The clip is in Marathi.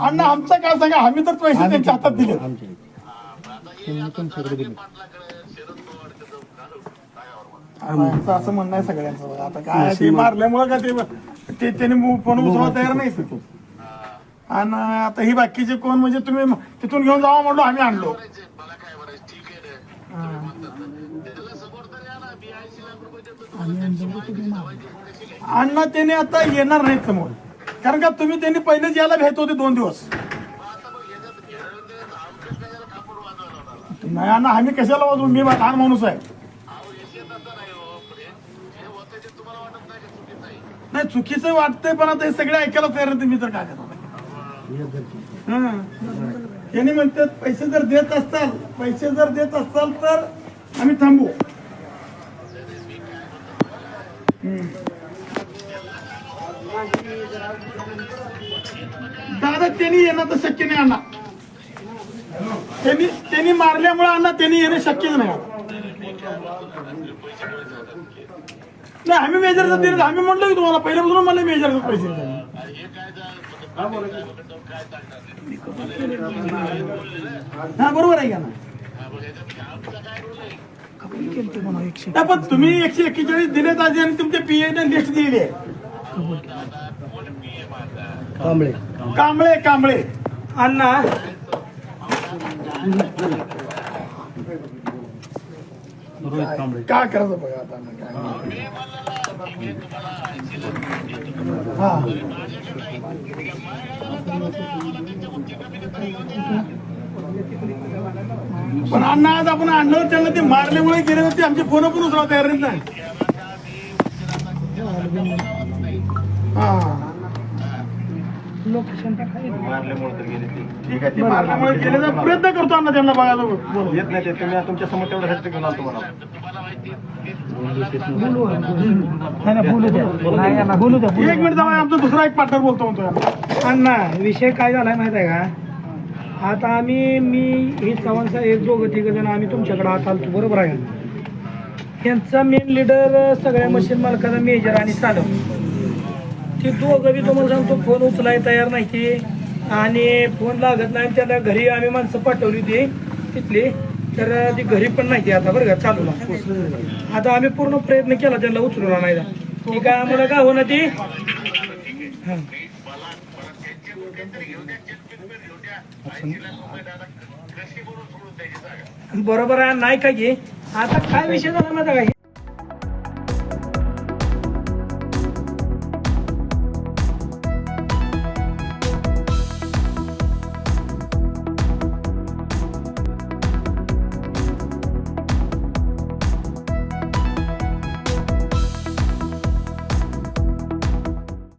अण्णा आमचं काय सांगा, आम्ही तर पैसे त्यांच्या हातात दिले. असं म्हणणं आहे सगळ्यांचं. आता काय ते मारल्यामुळे का ते त्यांनी फोन उचलवा तयार नाही. आणि आता ही बाकीचे कोण म्हणजे तुम्ही तिथून घेऊन जावा म्हणलो, आम्ही आणलो. अण्णा त्याने आता येणार नाहीत समोर, कारण का तुम्ही त्यांनी पहिलेच यायला भेट होते 2 दिवस. नाही अण्णा, आम्ही कशाला वाजवू, मी लहान माणूस आहे. नाही चुकीचं वाटतंय, पण आता हे सगळे ऐकायला तयार नाही. मी तर काय करतो, यांनी म्हणतात पैसे जर देत असताल तर आम्ही थांबू. दादा त्यांनी येणं तर शक्य नाही अण्णा. त्यांनी मारल्यामुळे अण्णा त्यांनी येणं शक्यच नाही. नाही आम्ही मेजर दिले, आम्ही म्हटलं की तुम्हाला पहिल्यापासून मला मेजर पैसे. हा बरोबर आहे का ना. पण तुम्ही 141 दिलेत आधी आणि तुमच्या पीए लिस्ट दिलेली आहे. कांबळे अण्णा काय करायचं बघा आता. हा पण अण्णा आज आपण आणलं त्यांना, ते मारल्यामुळे गेले होते. आमचे फोन पण उचला तयार नाही. ठीक आहे, ते मारल्यामुळे गेले. प्रयत्न करतो अण्णा त्यांना बघायला. येत नाही ते तुम्ही तुमच्या समोर तेवढ्यासाठी घेऊन आलो तुम्हाला. एक मिनिट जाऊ, आमचा दुसरा एक पार्टनर बोलतो म्हणतो. अण्णा विषय काय झालाय माहित आहे का. आता मी हे चव्हाण साहेब दोघं तिघ जण आम्ही तुमच्याकडे आत आलतो, बरोबर आहे. त्यांचा मेन लीडर सगळ्या मशीन मालकाचा मेजर आणि साधव, ते दोघं बी तुम्हाला सांगतो फोन उचलाय तयार नाही ते, आणि फोन लागत नाही. त्याला घरी आम्ही माणसं पाठवली होती तिथली, तर ती घरी पण नाही आता बरं का चालू. आता आम्ही पूर्ण प्रयत्न केला त्यांना उचलून आणायला, ती काय आम्हाला काय होणार ती. बरोबर आहे नाही का की. आता काय विषय झाला माहिती का.